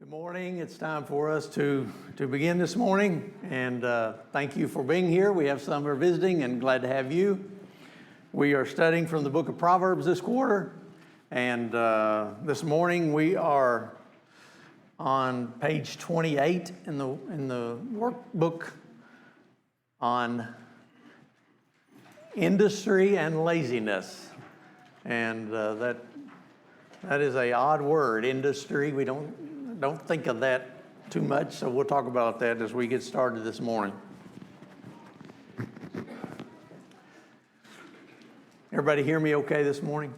Good morning. It's time for us to begin this morning, and thank you for being here. We have some who are visiting, and glad to have you. We are studying from the book of Proverbs this quarter, and this morning we are on page 28 in the workbook on industry and laziness, and that is a odd word, industry. We don't think of that too much, so we'll talk about that as we get started this morning. Everybody hear me okay this morning?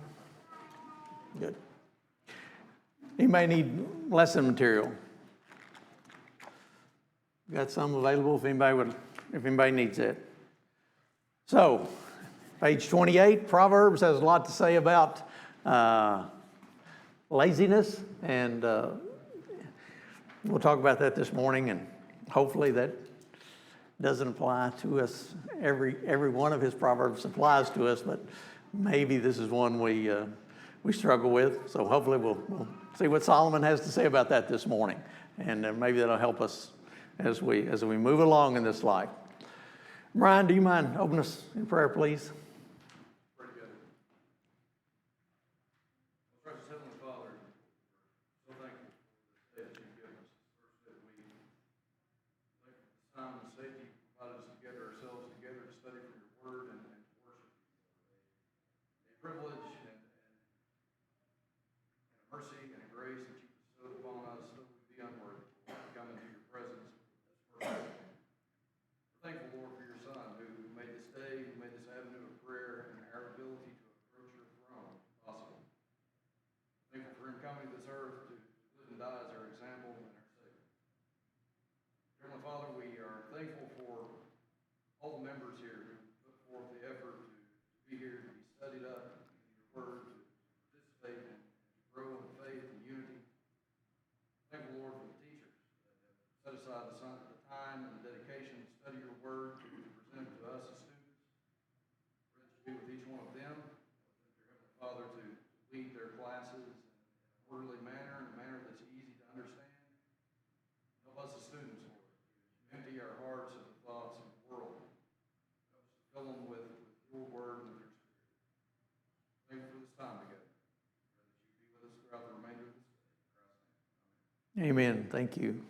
Good. Anybody need lesson material? Got some available if anybody needs it. So, page 28, Proverbs has a lot to say about laziness, and we'll talk about that this morning, and hopefully that doesn't apply to us. Every one of his proverbs applies to us, but maybe this is one we struggle with. So hopefully we'll see what Solomon has to say about that this morning, and maybe that'll help us as we move along in this life. Brian, do you mind opening us in prayer, please? Privilege and mercy and a grace that you bestowed upon us, so we be unworthy to come into your presence. We're thankful, Lord, for your Son, who made this day, who made this avenue of prayer and our ability to approach your throne possible. Thankful for him coming to this earth to live and die as our example and our Savior. Heavenly Father, we are thankful for all the members here who put forth the effort to be here, to be studied up word, to participate and to grow in faith and unity. Thank you, Lord, for the teachers that have set aside the time and the dedication to study your word, to present it to us as students. Pray that you be with each one of them, your Heavenly Father, to lead their classes in an orderly manner, in a manner that's easy to understand. Help us as students, Lord, to empty our hearts of the thoughts of the world. Help us to fill them with your word and with your Thank you for this time together. Pray that you be with us throughout the remainder of this day. Amen. Thank you.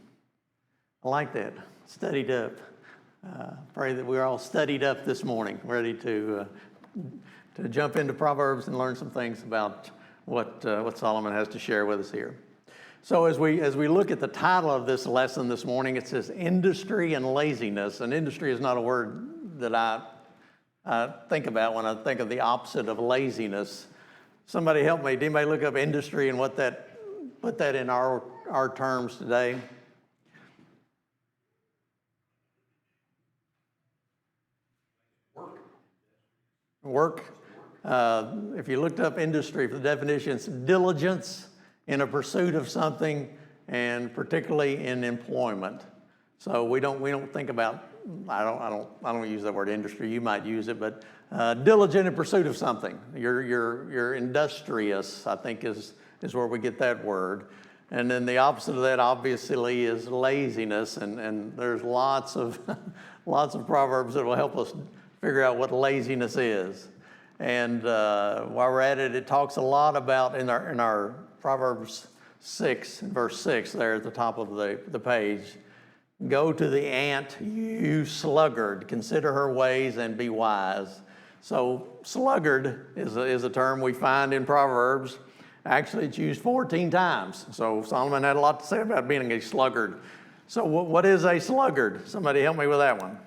I like that. Studied up. Pray that we're all studied up this morning, ready to jump into Proverbs and learn some things about what Solomon has to share with us here. So as we look at the title of this lesson this morning, it says industry and laziness. And industry is not a word that I think about when I think of the opposite of laziness. Somebody help me. Did anybody look up industry and put that in our terms today? Work. If you looked up industry, for the definition, it's diligence in a pursuit of something, and particularly in employment. So we don't think about. I don't use that word industry. You might use it, but diligent in pursuit of something. You're industrious, I think is where we get that word. And then the opposite of that, obviously, is laziness. And there's lots of proverbs that will help us figure out what laziness is. And while we're at it, it talks a lot about in our Proverbs 6, verse 6, there at the top of the page. Go to the ant, you sluggard. Consider her ways and be wise. So sluggard is a term we find in Proverbs. Actually, it's used 14 times. So Solomon had a lot to say about being a sluggard. So what is a sluggard? Somebody help me with that one.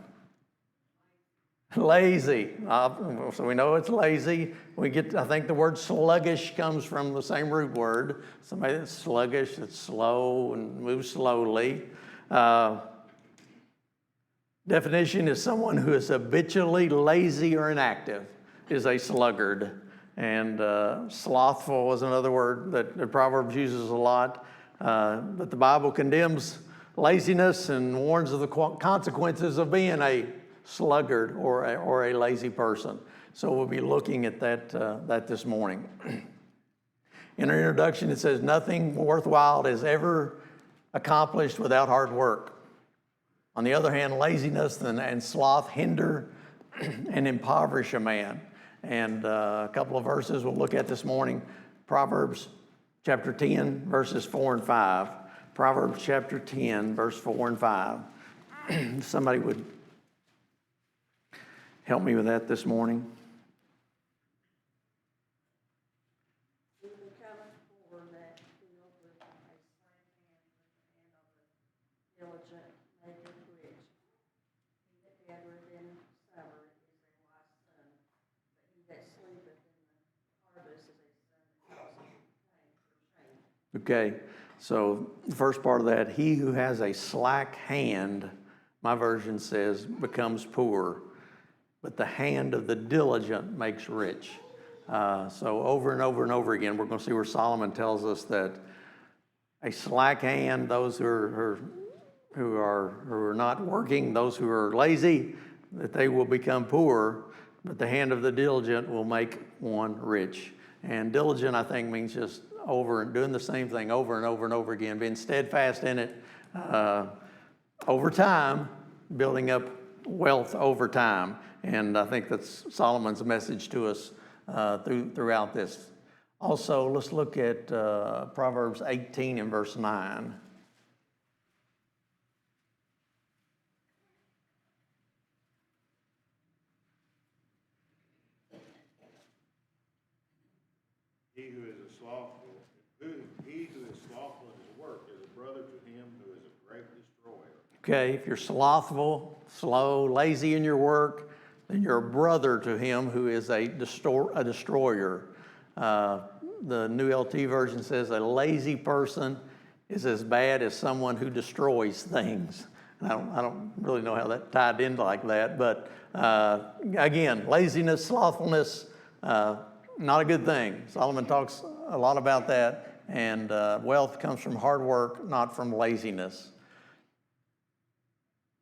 Lazy. So we know it's lazy. I think the word sluggish comes from the same root word. Somebody that's sluggish, that's slow and moves slowly. Definition is someone who is habitually lazy or inactive is a sluggard. And slothful is another word that Proverbs uses a lot. But the Bible condemns laziness and warns of the consequences of being a sluggard or a lazy person. So we'll be looking at that this morning. In our introduction, it says, nothing worthwhile is ever accomplished without hard work. On the other hand, laziness and sloth hinder and impoverish a man. And a couple of verses we'll look at this morning. Proverbs chapter 10, verses 4 and 5. Proverbs chapter 10, verse 4 and 5. Somebody would help me with that this morning. Okay, so the first part of that, he who has a slack hand, my version says, becomes poor, but the hand of the diligent makes rich. So over and over and over again, we're going to see where Solomon tells us that a slack hand, those who are not working, those who are lazy, that they will become poor, but the hand of the diligent will make one rich. And diligent, I think, means just over and doing the same thing over and over and over again, being steadfast in it over time, building up wealth over time. And I think that's Solomon's message to us throughout this. Also, let's look at Proverbs 18 and verse 9. He who is slothful in his work is a brother to him who is a great destroyer. Okay, if you're slothful, slow, lazy in your work, then you're a brother to him who is a destroyer. The New LT version says a lazy person is as bad as someone who destroys things. I don't really know how that tied in like that, but again, laziness, slothfulness, not a good thing. Solomon talks a lot about that, and wealth comes from hard work, not from laziness.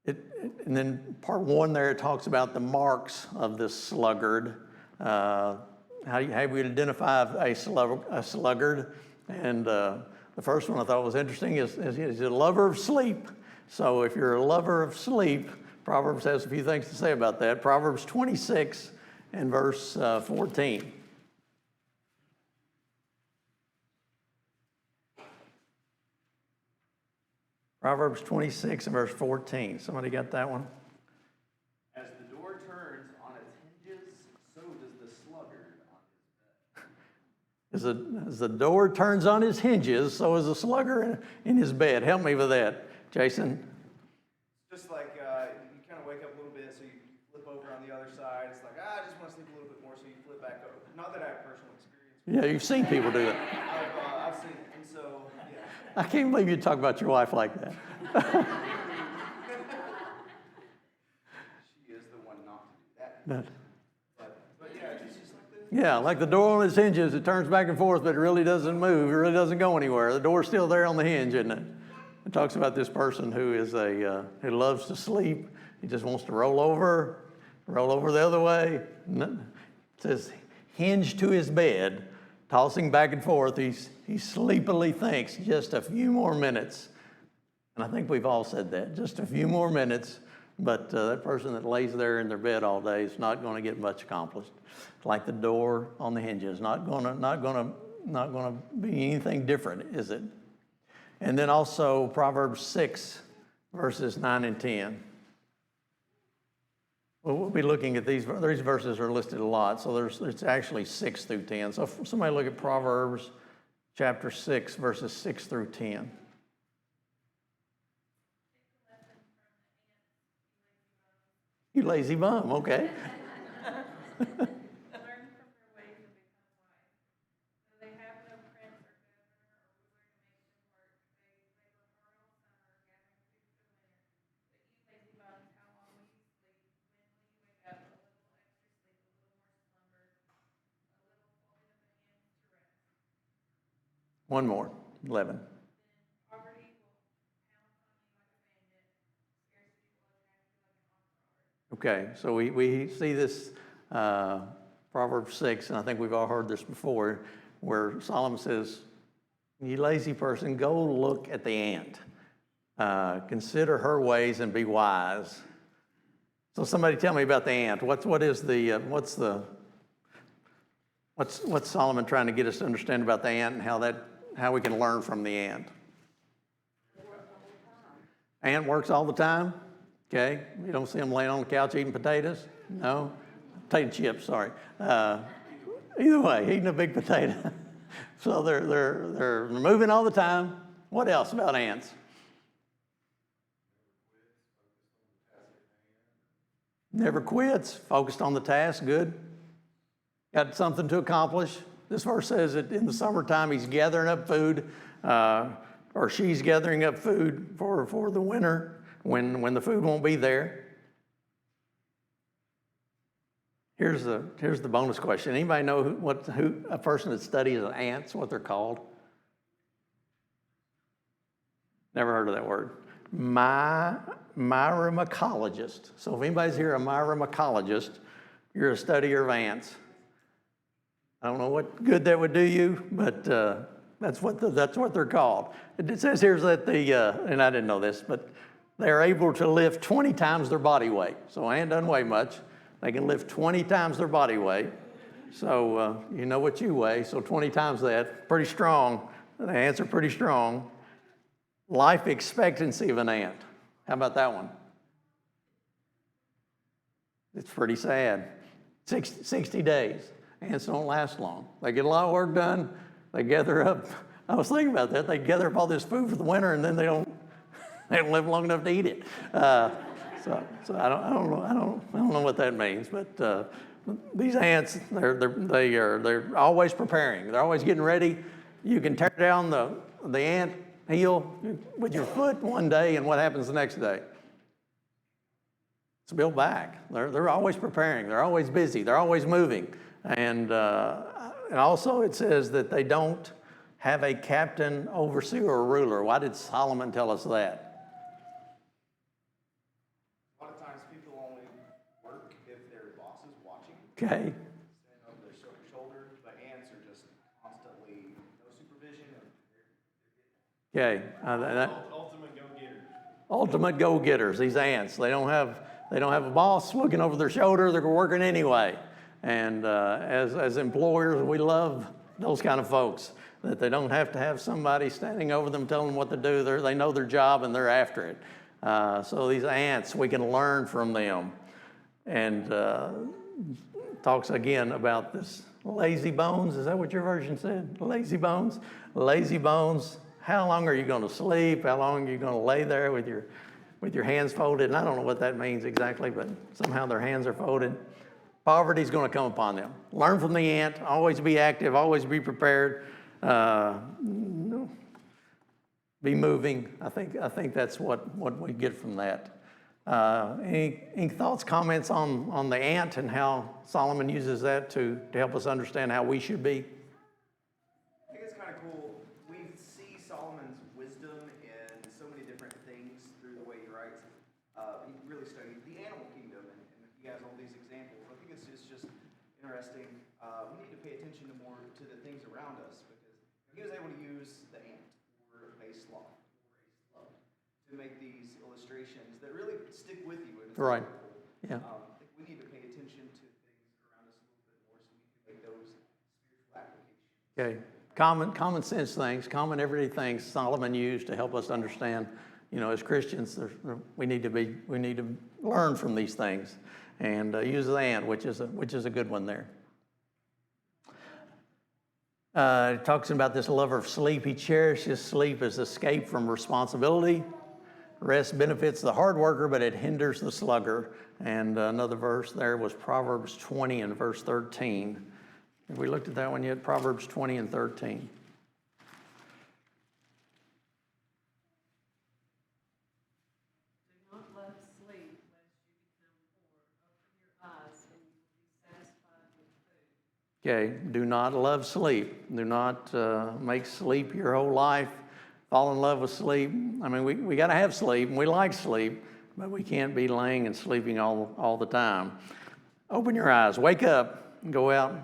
And then part 1 there, it talks about the marks of this sluggard. How we identify a sluggard. And the first one I thought was interesting is a lover of sleep. So if you're a lover of sleep, Proverbs has a few things to say about that. Proverbs 26 and verse 14. Proverbs 26 and verse 14. Somebody got that one? As the door turns on its hinges, so does the sluggard on his bed. As the door turns on his hinges, so is the sluggard in his bed. Help me with that, Jason. Just like you kind of wake up a little bit, so you flip over on the other side. It's like, I just want to sleep a little bit more, so you flip back over. Not that I have personal experience. Yeah, you've seen people do it. I've seen it, and so, yeah. I can't believe you talk about your wife like that. She is the one not to do that. But yeah, it's just like this. Yeah, like the door on its hinges, it turns back and forth, but it really doesn't move. It really doesn't go anywhere. The door's still there on the hinge, isn't it? It talks about this person who is who loves to sleep. He just wants to roll over the other way. It says, hinge to his bed, tossing back and forth. He sleepily thinks, just a few more minutes. And I think we've all said that, just a few more minutes. But that person that lays there in their bed all day is not going to get much accomplished. Like the door on the hinges, not going to be anything different, is it? And then also Proverbs 6, verses 9 and 10. Well, we'll be looking at these verses are listed a lot, so it's actually 6 through 10. So if somebody look at Proverbs chapter 6, verses 6 through 10. You lazy bum, okay. Learn from their ways and become wise. So they have no prince or governor or ruler to make them work. They labor hard all summer, gathering food for winter. But you lazy bones, how long will you sleep? When will you wake up? A little extra sleep, a little more slumber, a little folding of the hands to rest. One more, 11. Then poverty will pounce on you like a bandit. Scarcity will attack you like an ox. Okay, so we see this Proverbs 6, and I think we've all heard this before, where Solomon says, you lazy person, go look at the ant. Consider her ways and be wise. So somebody tell me about the ant. What's Solomon trying to get us to understand about the ant and how we can learn from the ant? Ant works all the time. Okay, you don't see them laying on the couch eating potatoes. No, potato chips. Sorry. Either way, eating a big potato. So they're moving all the time. What else about ants? Never quits. Focused on the task. Good. Got something to accomplish. This verse says that in the summertime he's gathering up food, or she's gathering up food for the winter when the food won't be there. Here's the bonus question. Anybody know who a person that studies ants, what they're called? Never heard of that word. Myrmecologist. So if anybody's here a myrmecologist, you're a studier of ants. I don't know what good that would do you, but that's what they're called. It says here that and I didn't know this, but they're able to lift 20 times their body weight. So ant doesn't weigh much. They can lift 20 times their body weight. So you know what you weigh, so 20 times that. Pretty strong. The ants are pretty strong. Life expectancy of an ant. How about that one? It's pretty sad. 60 days. Ants don't last long. They get a lot of work done. They gather up. I was thinking about that. They gather up all this food for the winter, and then they don't live long enough to eat it. So I don't know what that means. But these ants, they're always preparing. They're always getting ready. You can tear down the ant hill with your foot one day, and what happens the next day? It's built back. They're always preparing. They're always busy. They're always moving. And also it says that they don't have a captain, overseer, or ruler. Why did Solomon tell us that? A lot of times people only work if their boss is watching. Okay. Stand over their shoulder, but ants are just constantly no supervision. Okay. Ultimate go-getters. Ultimate go-getters. These ants. They don't have a boss looking over their shoulder. They're working anyway. And as employers, we love those kind of folks, that they don't have to have somebody standing over them telling them what to do. They know their job and they're after it. So these ants, we can learn from them. And talks again about this lazy bones. Is that what your version said? Lazy bones? Lazy bones. How long are you going to sleep? How long are you going to lay there with your hands folded? And I don't know what that means exactly, but somehow their hands are folded. Poverty is going to come upon them. Learn from the ant. Always be active. Always be prepared. Be moving. I think that's what we get from that. Any thoughts, comments on the ant and how Solomon uses that to help us understand how we should be? I think it's kind of cool. We see Solomon's wisdom in so many different things through the way he writes. He really studied the animal kingdom, and he has all these examples. I think it's just interesting. We need to pay attention to the things around us, because he was able to use the ant or a sloth or a slug to make these illustrations that really stick with you. And it's Right. cool. Yeah. I think we need to pay attention to things around us a little bit more so we can make those spiritual applications. Okay. Common sense things, common everyday things Solomon used to help us understand. As Christians, we need to learn from these things and use the ant, which is a good one there. It talks about this lover of sleep. He cherishes sleep as escape from responsibility. Rest benefits the hard worker, but it hinders the slugger. And another verse there was Proverbs 20 and verse 13. Have we looked at that one yet? Proverbs 20 and 13. Do not love sleep, lest you become poor. Open your eyes, and you will be satisfied with food. Okay, do not love sleep. Do not make sleep your whole life. Fall in love with sleep. I mean, we got to have sleep, and we like sleep, but we can't be laying and sleeping all the time. Open your eyes. Wake up. Go out.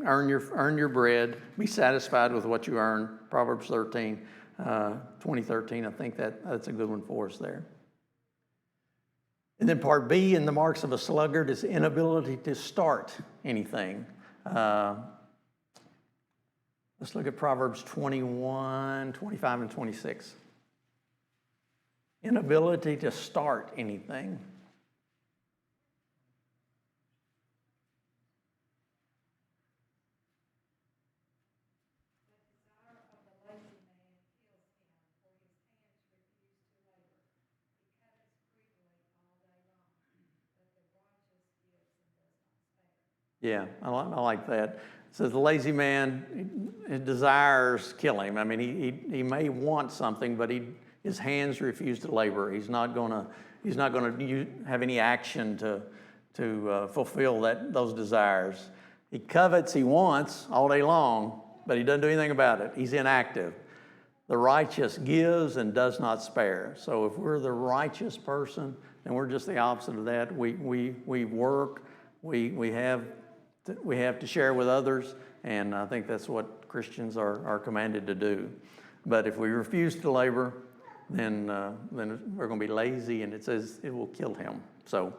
Earn your bread. Be satisfied with what you earn. Proverbs 13. 2013. I think that's a good one for us there. And then part B in the marks of a sluggard is inability to start anything. Let's look at Proverbs 21, 25, and 26. Inability to start anything. Yeah, I like that. It says the lazy man, his desires kill him. I mean, he may want something, but his hands refuse to labor. He's not gonna have any action to fulfill those desires. He covets, he wants all day long, but he doesn't do anything about it. He's inactive. The righteous gives and does not spare. So if we're the righteous person, then we're just the opposite of that. We work, we have to share with others, and I think that's what Christians are commanded to do. But if we refuse to labor, then we're going to be lazy, and it says it will kill him. So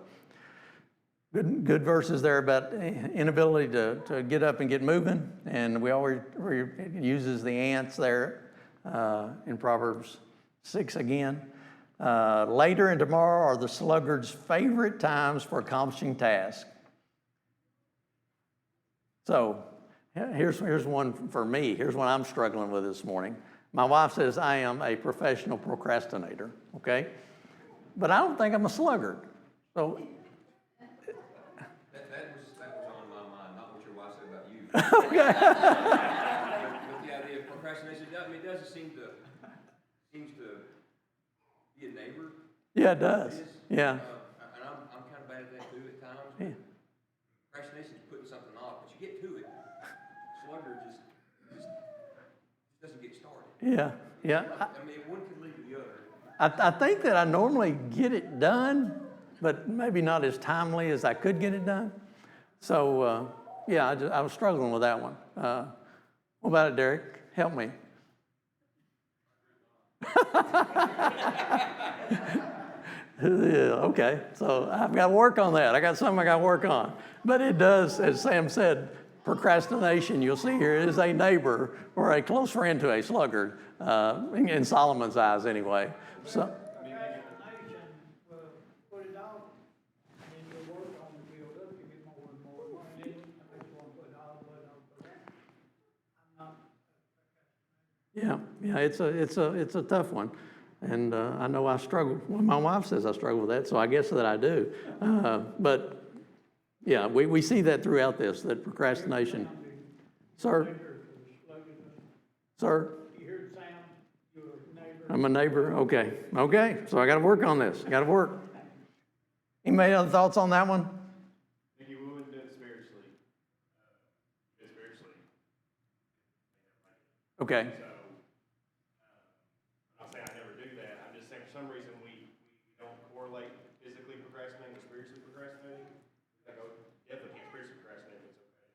good verses there about inability to get up and get moving, and it uses the ants there in Proverbs 6 again. Later and tomorrow are the sluggard's favorite times for accomplishing tasks. So here's one for me. Here's what I'm struggling with this morning. My wife says I am a professional procrastinator, okay? But I don't think I'm a sluggard. So That was on my mind, not what your wife said about you. okay. But the idea of procrastination, I mean, it doesn't seems to be a neighbor. Yeah, it does. Yeah. And I'm kind of bad at that too at times. Yeah. Procrastination is putting something off, but you get to it. Slugger just doesn't get started. Yeah. Yeah. I mean, one can lead to the other. I think that I normally get it done, but maybe not as timely as I could get it done. So, yeah, I was struggling with that one. What about it, Derek? Help me. Yeah, okay, so I've got to work on that. I got something I got to work on. But it does, as Sam said, procrastination, you'll see here, is a neighbor or a close friend to a sluggard, in Solomon's eyes anyway. So. Procrastination will put it off, and then you'll work on the build up, you get more and more money, and then you want to put it off, I'm not. Yeah, it's a tough one, and I know I struggle. Well, my wife says I struggle with that, so I guess that I do. But yeah, we see that throughout this, that procrastination. Sir, You heard the sound, you're a neighbor. I'm a neighbor. Okay. So I got to work on this. I got to work. Anybody other thoughts on that one? Think you would do it spiritually. Okay. So, I'm not saying I never do that. I'm just saying for some reason we don't correlate physically procrastinating with spiritually procrastinating. Like, oh, definitely can't spiritually procrastinate, but it's okay.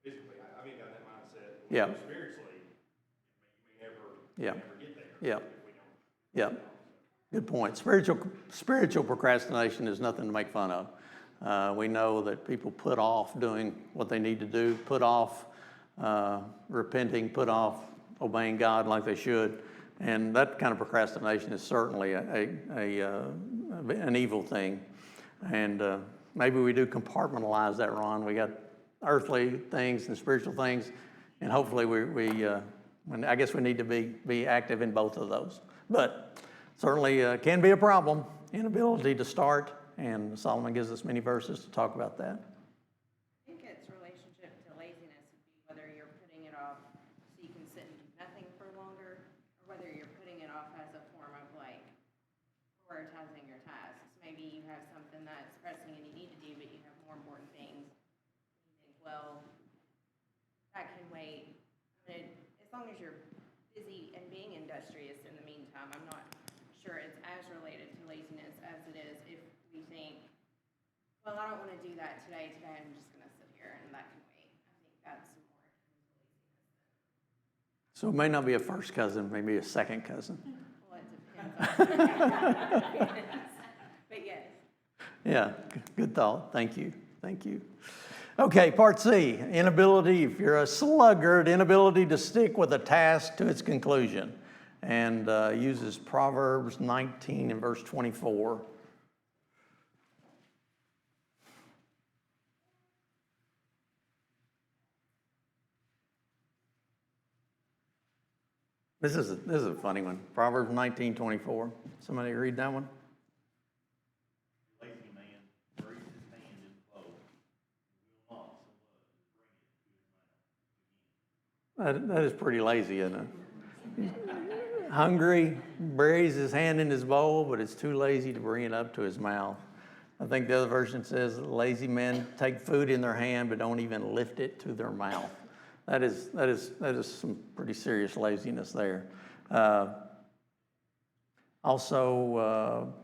Physically, I haven't got that mindset. Yeah. Spiritually, you may never get there. Yeah. If we don't. Yeah. Good point. Spiritual procrastination is nothing to make fun of. We know that people put off doing what they need to do, put off repenting, put off obeying God like they should, and that kind of procrastination is certainly an evil thing. And maybe we do compartmentalize that, Ron. We got earthly things and spiritual things, and hopefully I guess we need to be active in both of those. But certainly can be a problem, inability to start, and Solomon gives us many verses to talk about that. I think its relationship to laziness would be whether you're putting it off so you can sit and do nothing for longer, or whether you're putting it off as a form of like prioritizing your tasks. Maybe you have something that's pressing and you need to do, but you have more important things. You think, well, that can wait. I mean, as long as you're busy and being industrious in the meantime, I'm not sure it's as related to laziness as it is if we think, well, I don't want to do that today. Today I'm just going to sit here and that can wait. I think that's more. So it may not be a first cousin, maybe a second cousin. Well, it depends. But yes. Yeah, good thought. Thank you. Thank you. Okay, part C, inability, if you're a sluggard, inability to stick with a task to its conclusion. And uses Proverbs 19 and verse 24. This is a funny one. Proverbs 19:24. Somebody read that one? Lazy man buries his hand in plow, and will not so much as bring it to his mouth. That is pretty lazy, isn't it? Hungry, buries his hand in his bowl, but it's too lazy to bring it up to his mouth. I think the other version says lazy men take food in their hand but don't even lift it to their mouth. That is some pretty serious laziness there. Also,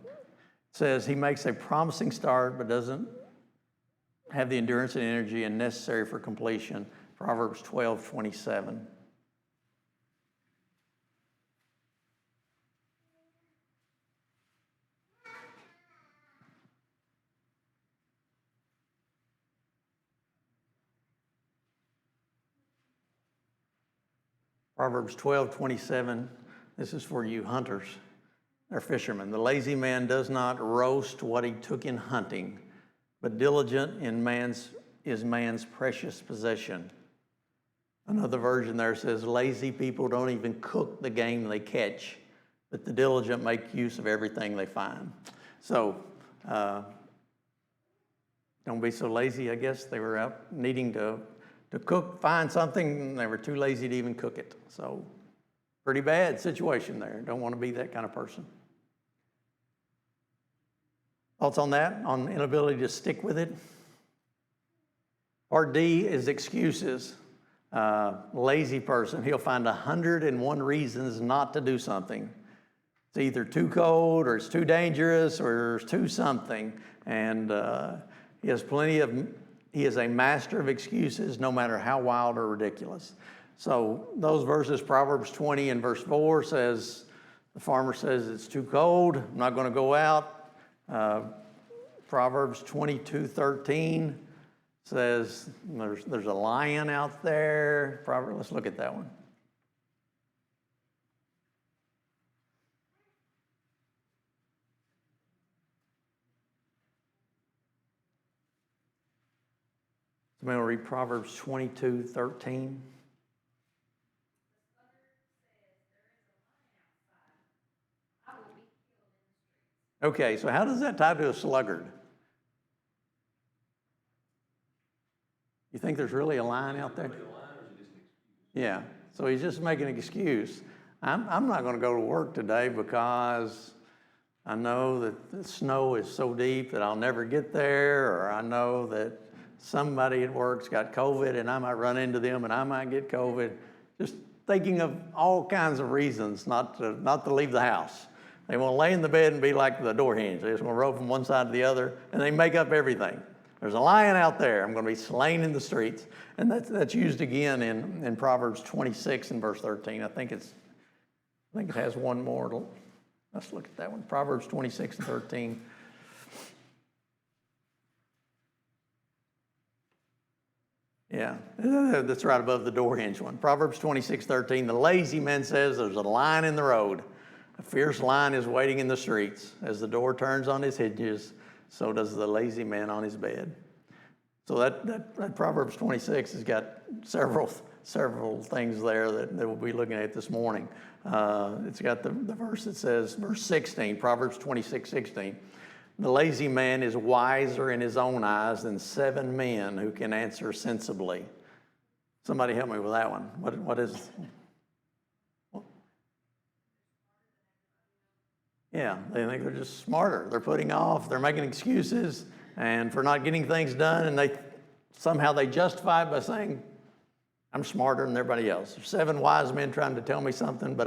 says he makes a promising start but doesn't have the endurance and energy and necessary for completion. Proverbs 12:27. Proverbs 12:27, this is for you hunters or fishermen. The lazy man does not roast what he took in hunting, but diligent is man's precious possession. Another version there says, lazy people don't even cook the game they catch, but the diligent make use of everything they find. So, don't be so lazy, I guess. They were out needing to cook, find something, and they were too lazy to even cook it. So, pretty bad situation there. Don't want to be that kind of person. Thoughts on that, on inability to stick with it? Part D is excuses. Lazy person, he'll find 101 reasons not to do something. It's either too cold, or it's too dangerous, or it's too something. And he is a master of excuses, no matter how wild or ridiculous. So those verses, Proverbs 20 and verse 4 says, the farmer says it's too cold, I'm not going to go out. Proverbs 22:13 says there's a lion out there. Let's look at that one. Somebody will read Proverbs 22:13. Okay, so how does that tie to a sluggard? You think there's really a lion out there? Yeah, so he's just making an excuse. I'm not going to go to work today because I know that the snow is so deep that I'll never get there, or I know that somebody at work's got COVID and I might run into them and I might get COVID. Just thinking of all kinds of reasons not to leave the house. They want to lay in the bed and be like the door hinge. They just want to roll from one side to the other, and they make up everything. There's a lion out there. I'm going to be slain in the streets. And that's used again in Proverbs 26 and verse 13. I think it has one more. Let's look at that one. Proverbs 26 and 13. Yeah, that's right above the door hinge one. Proverbs 26:13. The lazy man says there's a lion in the road. A fierce lion is waiting in the streets. As the door turns on his hinges, so does the lazy man on his bed. So that Proverbs 26 has got several things there that we'll be looking at this morning. It's got the verse that says, verse 16, Proverbs 26:16. The lazy man is wiser in his own eyes than 7 men who can answer sensibly. Somebody help me with that one. What is? Yeah, they think they're just smarter. They're putting off, they're making excuses and for not getting things done, and they justify it by saying, I'm smarter than everybody else. There's 7 wise men trying to tell me something, but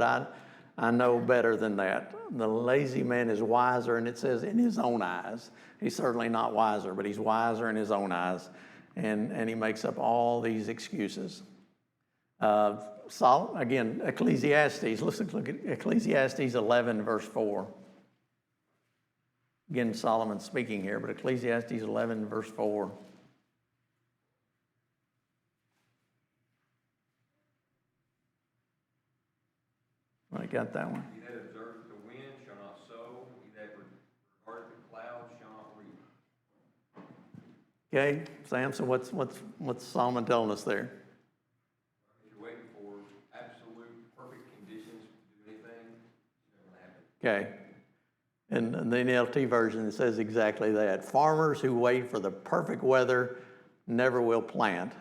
I know better than that. The lazy man is wiser, and it says in his own eyes. He's certainly not wiser, but he's wiser in his own eyes, and he makes up all these excuses. Again, Ecclesiastes, let's look at Ecclesiastes 11, verse 4. Again, Solomon speaking here, but Ecclesiastes 11, verse 4. I got that one. He that observeth the wind shall not sow, he that regardeth the clouds shall not reap. Okay, Sam, so what's Solomon telling us there? If you're waiting for absolute perfect conditions to do anything, it's never gonna happen. Okay. And the NLT version says exactly that. Farmers who wait for the perfect weather never will plant.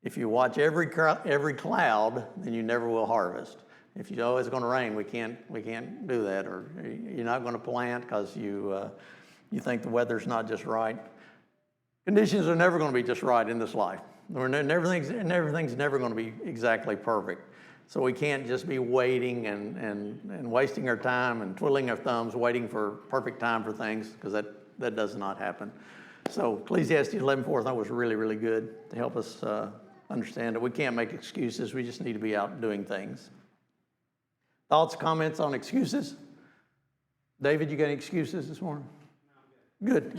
If you watch every cloud, then you never will harvest. If you know it's going to rain, we can't do that, or you're not going to plant because you think the weather's not just right. Conditions are never going to be just right in this life. Everything's never going to be exactly perfect. So we can't just be waiting and wasting our time and twiddling our thumbs waiting for perfect time for things, because that does not happen. So Ecclesiastes 11:4 I thought was really, really good to help us understand that we can't make excuses. We just need to be out doing things. Thoughts, comments on excuses? David, you got any excuses this morning? Good.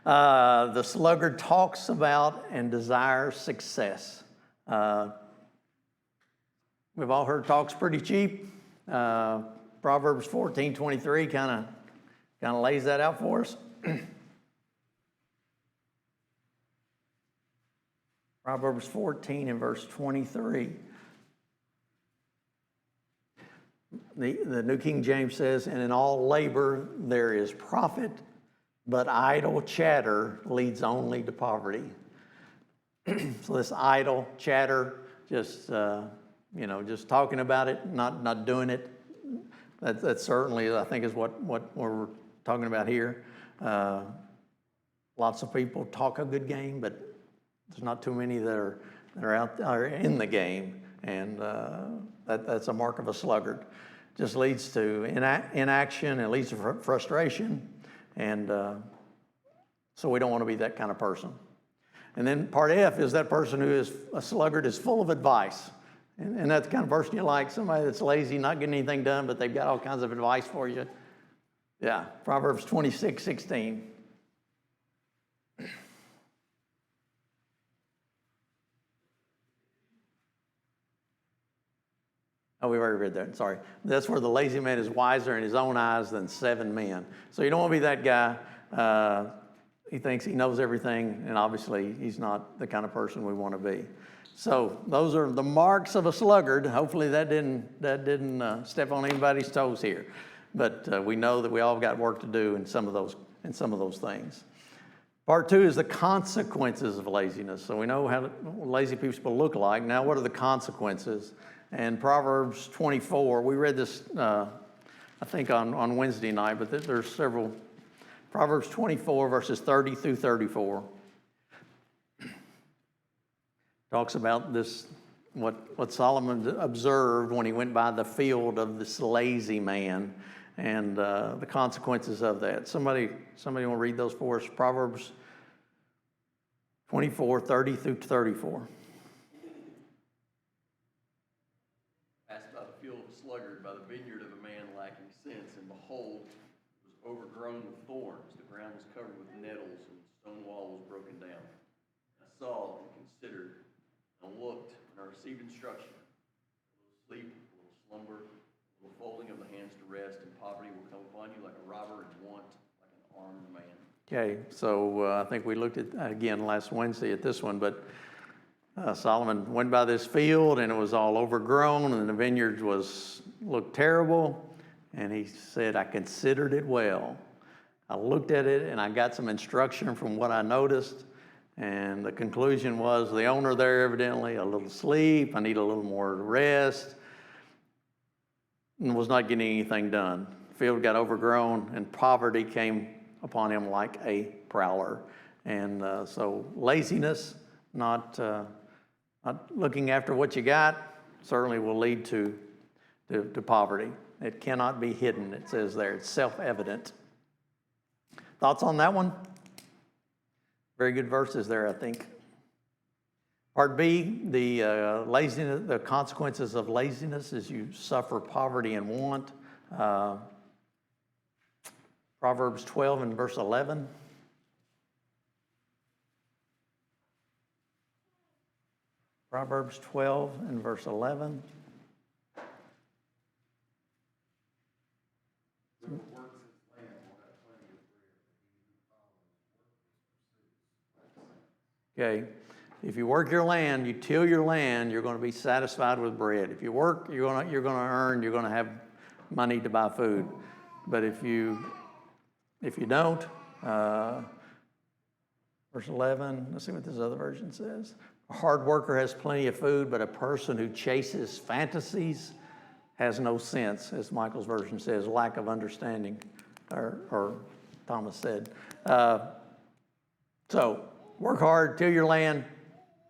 The sluggard talks about and desires success. We've all heard talk's pretty cheap. Proverbs 14:23 kind of lays that out for us. Proverbs 14 and verse 23. The New King James says, "And in all labor there is profit, but idle chatter leads only to poverty." So this idle chatter, just talking about it, not doing it, that certainly I think is what we're talking about here. Lots of people talk a good game, but there's not too many that are in the game, and that's a mark of a sluggard. Just leads to inaction, it leads to frustration, and so we don't want to be that kind of person. And then part F is that person who is a sluggard is full of advice. And that's the kind of person you like, somebody that's lazy, not getting anything done, but they've got all kinds of advice for you. Yeah, Proverbs 26:16. Oh, we've already read that, sorry. That's where the lazy man is wiser in his own eyes than 7 men. So you don't want to be that guy. He thinks he knows everything, and obviously he's not the kind of person we want to be. So those are the marks of a sluggard. Hopefully that didn't step on anybody's toes here. But we know that we all got work to do in some of those things. Part 2 is the consequences of laziness. So we know how lazy people look like. Now, what are the consequences? And Proverbs 24, we read this, I think, on Wednesday night, but there's several. Proverbs 24, verses 30 through 34. Talks about this, what Solomon observed when he went by the field of this lazy man, and the consequences of that. Somebody want to read those for us? Proverbs 24, 30 through 34. Passed by the field of a sluggard, by the vineyard of a man lacking sense, and behold, it was overgrown with thorns. The ground was covered with nettles, and the stone wall was broken down. I saw and considered, and looked, and I received instruction. A little sleep, a little slumber, a little folding of the hands to rest, and poverty will come upon you like a robber, and want like an armed man. Okay, so I think we looked at, again, last Wednesday at this one, but Solomon went by this field, and it was all overgrown, and the vineyard looked terrible, and he said, I considered it well. I looked at it, and I got some instruction from what I noticed, and the conclusion was the owner there evidently, a little sleep, I need a little more rest, and was not getting anything done. The field got overgrown, and poverty came upon him like a prowler. And so laziness, not looking after what you got, certainly will lead to poverty. It cannot be hidden, it says there. It's self-evident. Thoughts on that one? Very good verses there, I think. Part B, the consequences of laziness is you suffer poverty and want. Proverbs 12 and verse 11. Proverbs 12 and verse 11. Okay, if you work your land, you till your land, you're going to be satisfied with bread. If you work, you're going to earn, you're going to have money to buy food. But if you don't, verse 11, let's see what this other version says. A hard worker has plenty of food, but a person who chases fantasies has no sense, as Michael's version says, lack of understanding, or Thomas said. So work hard, till your land,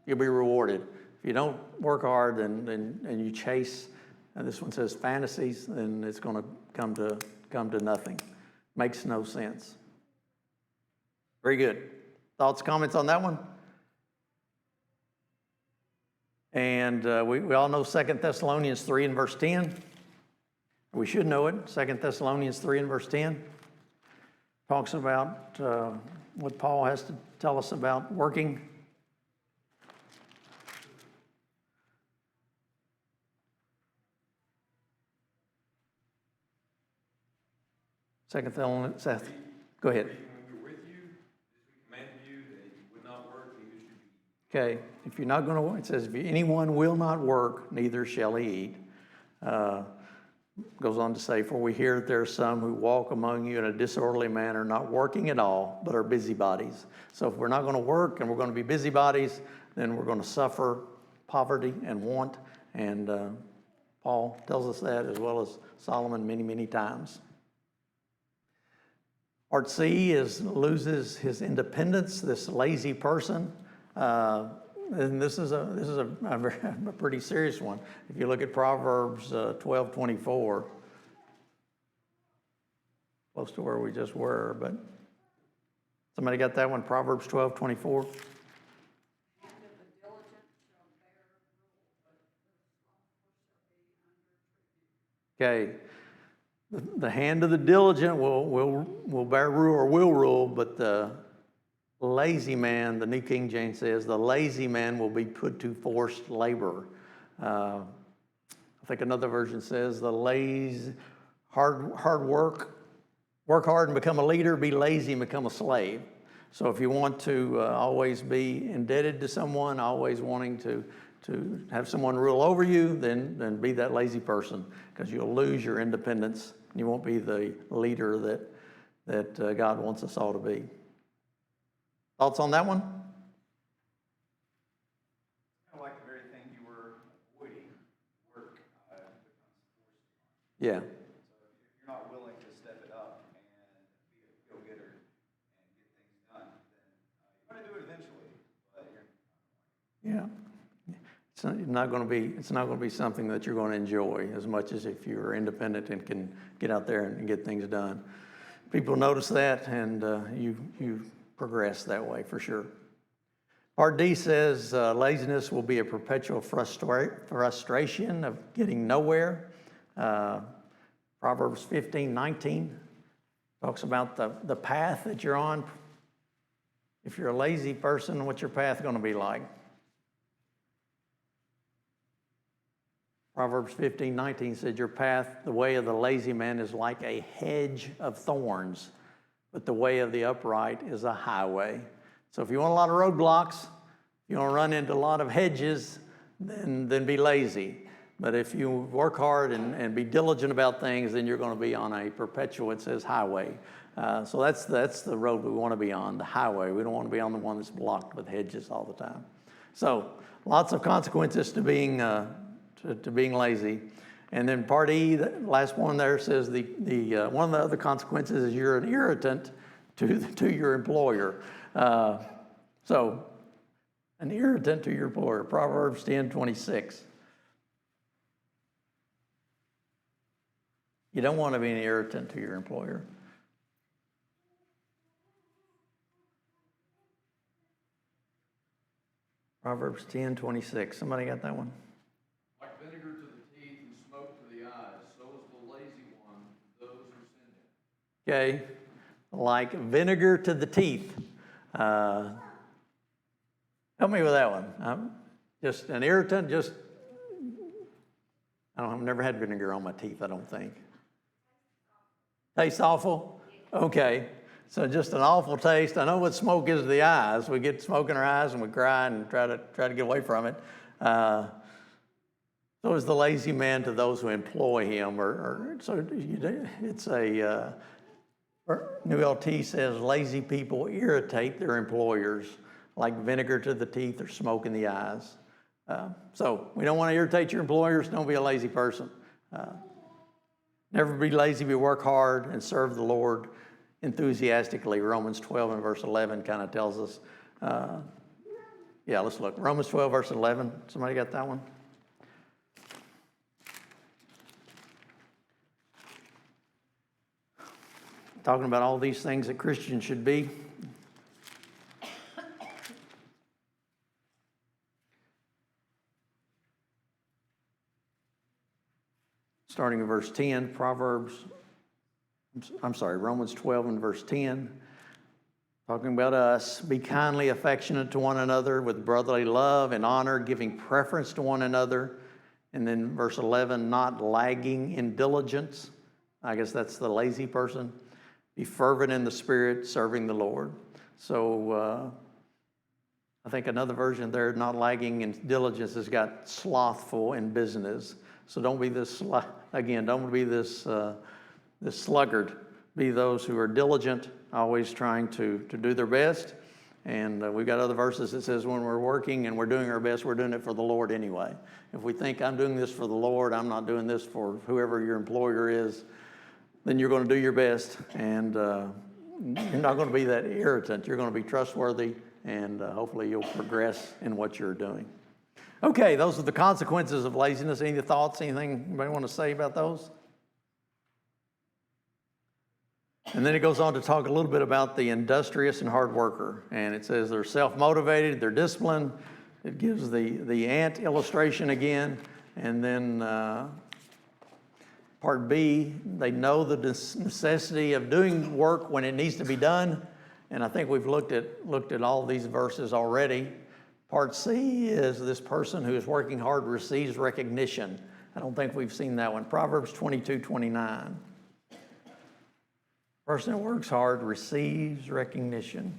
you'll be rewarded. If you don't work hard and you chase, and this one says fantasies, then it's going to come to nothing. Makes no sense. Very good. Thoughts, comments on that one? And we all know 2 Thessalonians 3 and verse 10. We should know it. 2 Thessalonians 3 and verse 10 talks about what Paul has to tell us about working. Second Thessalonians, Seth, go ahead. When we're with you, we commanded you that you would not work, neither should you eat. Okay, if you're not going to, it says, if anyone will not work, neither shall he eat. Goes on to say, for we hear that there are some who walk among you in a disorderly manner, not working at all, but are busybodies. So if we're not going to work and we're going to be busybodies, then we're going to suffer poverty and want. And Paul tells us that, as well as Solomon many, many times. Part C loses his independence, this lazy person. And this is a pretty serious one. If you look at Proverbs 12:24, close to where we just were, but somebody got that one? Proverbs 12:24. Okay, the hand of the diligent will bear rule or will rule, but the lazy man, the New King James says, the lazy man will be put to forced labor. I think another version says the hard work hard and become a leader, be lazy and become a slave. So if you want to always be indebted to someone, always wanting to have someone rule over you, then be that lazy person, because you'll lose your independence. You won't be the leader that God wants us all to be. Thoughts on that one? Kind of like the very thing you were avoiding, work becomes forced. Yeah. So if you're not willing to step it up and be a go-getter and get things done, then you're going to do it eventually, but you're Yeah. It's not going to be something that you're going to enjoy as much as if you're independent and can get out there and get things done. People notice that, and you progress that way for sure. Part D says laziness will be a perpetual frustration of getting nowhere. Proverbs 15:19 talks about the path that you're on. If you're a lazy person, what's your path going to be like? Proverbs 15:19 said, your path, the way of the lazy man is like a hedge of thorns, but the way of the upright is a highway. So if you want a lot of roadblocks, you want to run into a lot of hedges, then be lazy. But if you work hard and be diligent about things, then you're going to be on a perpetual, it says, highway. So that's the road we want to be on, the highway. We don't want to be on the one that's blocked with hedges all the time. So lots of consequences to being lazy. And then part E, the last one there says the one of the other consequences is you're an irritant to your employer. So an irritant to your employer. Proverbs 10:26. You don't want to be an irritant to your employer. Proverbs 10:26. Somebody got that one? Like vinegar to the teeth and smoke to the eyes, so is the lazy one to those who sin him. Okay, like vinegar to the teeth. Help me with that one. Just an irritant, I've never had vinegar on my teeth, I don't think. Tastes awful? Okay, so just an awful taste. I know what smoke is to the eyes. We get smoke in our eyes and we cry and try to get away from it. So is the lazy man to those who employ him. It's a, New LT says lazy people irritate their employers like vinegar to the teeth or smoke in the eyes. So we don't want to irritate your employers. Don't be a lazy person. Never be lazy, but work hard and serve the Lord enthusiastically. Romans 12 and verse 11 kind of tells us. Let's look. Romans 12 verse 11. Somebody got that one? Talking about all these things that Christians should be. Starting in verse 10, Romans 12 and verse 10, talking about us. Be kindly affectionate to one another with brotherly love and honor, giving preference to one another. And then verse 11, not lagging in diligence. I guess that's the lazy person. Be fervent in the Spirit, serving the Lord. So I think another version there, not lagging in diligence, has got slothful in business. So don't be this, don't be this sluggard. Be those who are diligent, always trying to do their best. And we've got other verses that says when we're working and we're doing our best, we're doing it for the Lord anyway. If we think I'm doing this for the Lord, I'm not doing this for whoever your employer is, then you're going to do your best. And you're not going to be that irritant. You're going to be trustworthy, and hopefully you'll progress in what you're doing. Okay, those are the consequences of laziness. Any thoughts, anything anybody want to say about those? And then it goes on to talk a little bit about the industrious and hard worker. And it says they're self-motivated, they're disciplined. It gives the ant illustration again. And then part B, they know the necessity of doing work when it needs to be done. And I think we've looked at all these verses already. Part C is this person who is working hard receives recognition. I don't think we've seen that one. Proverbs 22:29. Person who works hard receives recognition.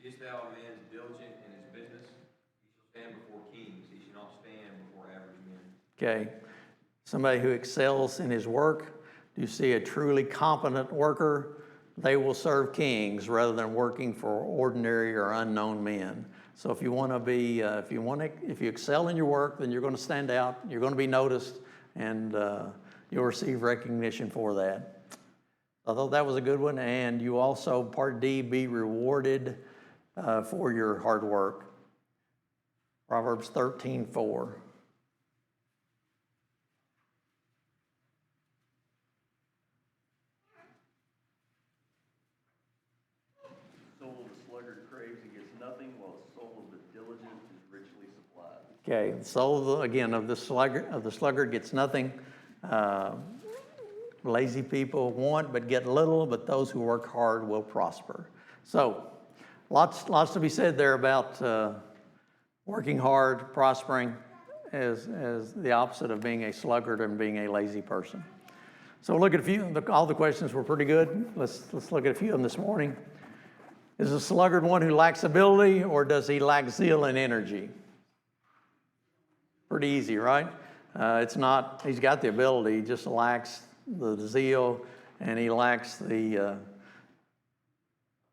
Seest thou a man is diligent in his business? He shall stand before kings. He shall not stand before average men. Okay. Somebody who excels in his work. Do you see a truly competent worker? They will serve kings rather than working for ordinary or unknown men. So if you want to be, if you excel in your work, then you're going to stand out. You're going to be noticed, and you'll receive recognition for that. I thought that was a good one. And you also, part D, be rewarded for your hard work. Proverbs 13:4. Okay, the soul again of the sluggard gets nothing. Lazy people want but get little, but those who work hard will prosper. So, lots to be said there about working hard, prospering, as the opposite of being a sluggard and being a lazy person. So we'll look at a few. All the questions were pretty good. Let's look at a few of them this morning. Is a sluggard one who lacks ability, or does he lack zeal and energy? Pretty easy, right? It's not, he's got the ability, he just lacks the zeal, and he lacks the,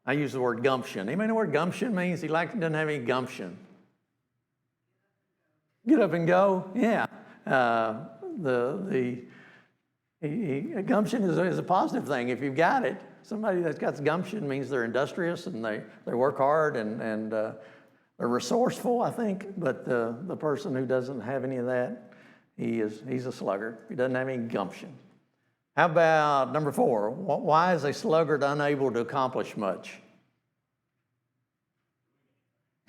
I use the word gumption. Anybody know what gumption means? He doesn't have any gumption. Get up and go? Yeah. Gumption is a positive thing. If you've got it, somebody that's got gumption means they're industrious and they work hard and they're resourceful, I think, but the person who doesn't have any of that He's a sluggard. He doesn't have any gumption. How about number 4? Why is a sluggard unable to accomplish much?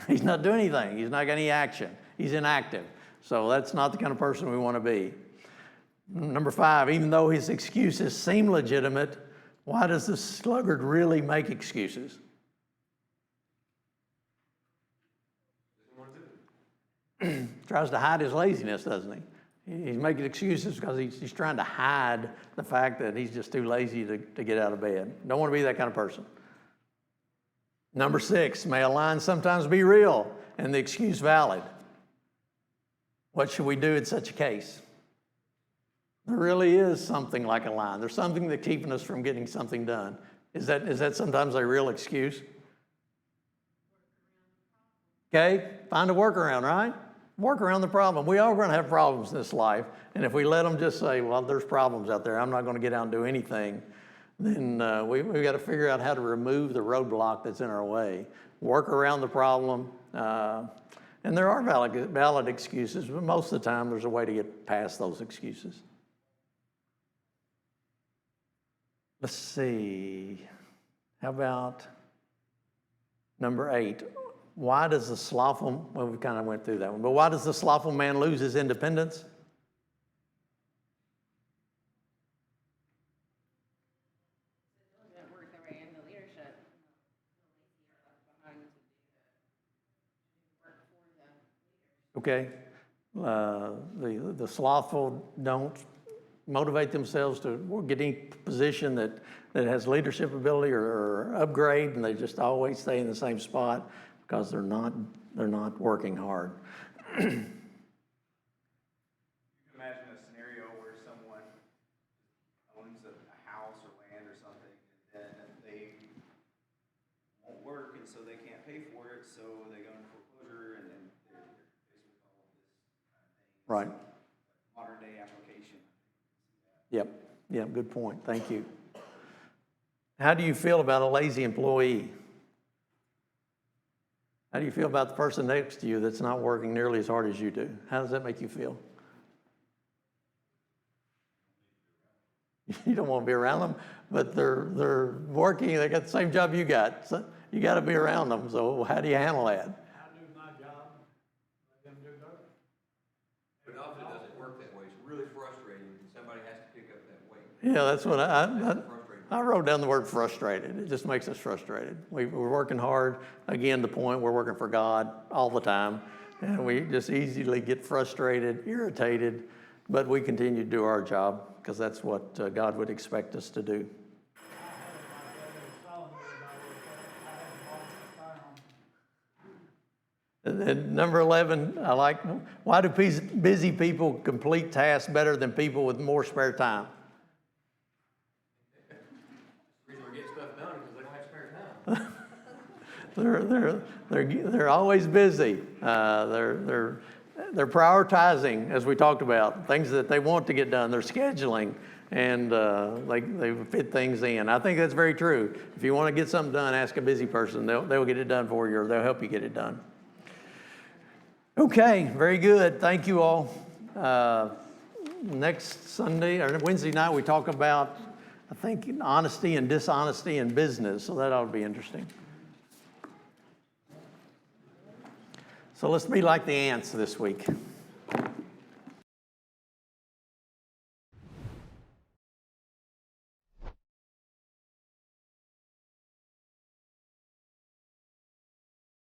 He's not doing anything. He's not got any action. He's inactive. So that's not the kind of person we want to be. Number 5, even though his excuses seem legitimate, why does the sluggard really make excuses? Tries to hide his laziness, doesn't he? He's making excuses because he's trying to hide the fact that he's just too lazy to get out of bed. Don't want to be that kind of person. Number 6, may a lie sometimes be real and the excuse valid. What should we do in such a case? There really is something like a lie. There's something that's keeping us from getting something done. Is that sometimes a real excuse? Okay, find a workaround, right? Work around the problem. We all are going to have problems in this life. And if we let them just say, well, there's problems out there, I'm not going to get out and do anything, then we've got to figure out how to remove the roadblock that's in our way. Work around the problem. And there are valid excuses, but most of the time there's a way to get past those excuses. Let's see. How about number 8? Why does the slothful, well, we kind of went through that one, but why does the slothful man lose his independence? Doesn't work their way into leadership. Behind to Okay. The slothful don't motivate themselves to get any position that has leadership ability or upgrade, and they just always stay in the same spot because they're not working hard. You can imagine a scenario where someone owns a house or land or something, and then they won't work, and so they can't pay for it, so they go into foreclosure, and then they're faced with all of this kind of thing. Right. Modern day application. Yep, good point. Thank you. How do you feel about a lazy employee? How do you feel about the person next to you that's not working nearly as hard as you do? How does that make you feel? You don't want to be around them, but they're working, they got the same job you got. So you got to be around them. So how do you handle that? I do my job, let them do theirs. But often it doesn't work that way. It's really frustrating. Somebody has to pick up that weight. Yeah, that's what I wrote down the word frustrated. It just makes us frustrated. We're working hard. Again, the point, we're working for God all the time. And we just easily get frustrated, irritated, but we continue to do our job because that's what God would expect us to do. And number 11, I like, why do busy people complete tasks better than people with more spare time? They're always busy. They're prioritizing, as we talked about, things that they want to get done. They're scheduling, and they fit things in. I think that's very true. If you want to get something done, ask a busy person. They'll get it done for you, or they'll help you get it done. Okay, very good. Thank you all. Next Sunday or Wednesday night, we talk about, I think, honesty and dishonesty in business. So that ought to be interesting. So let's be like the ants this week.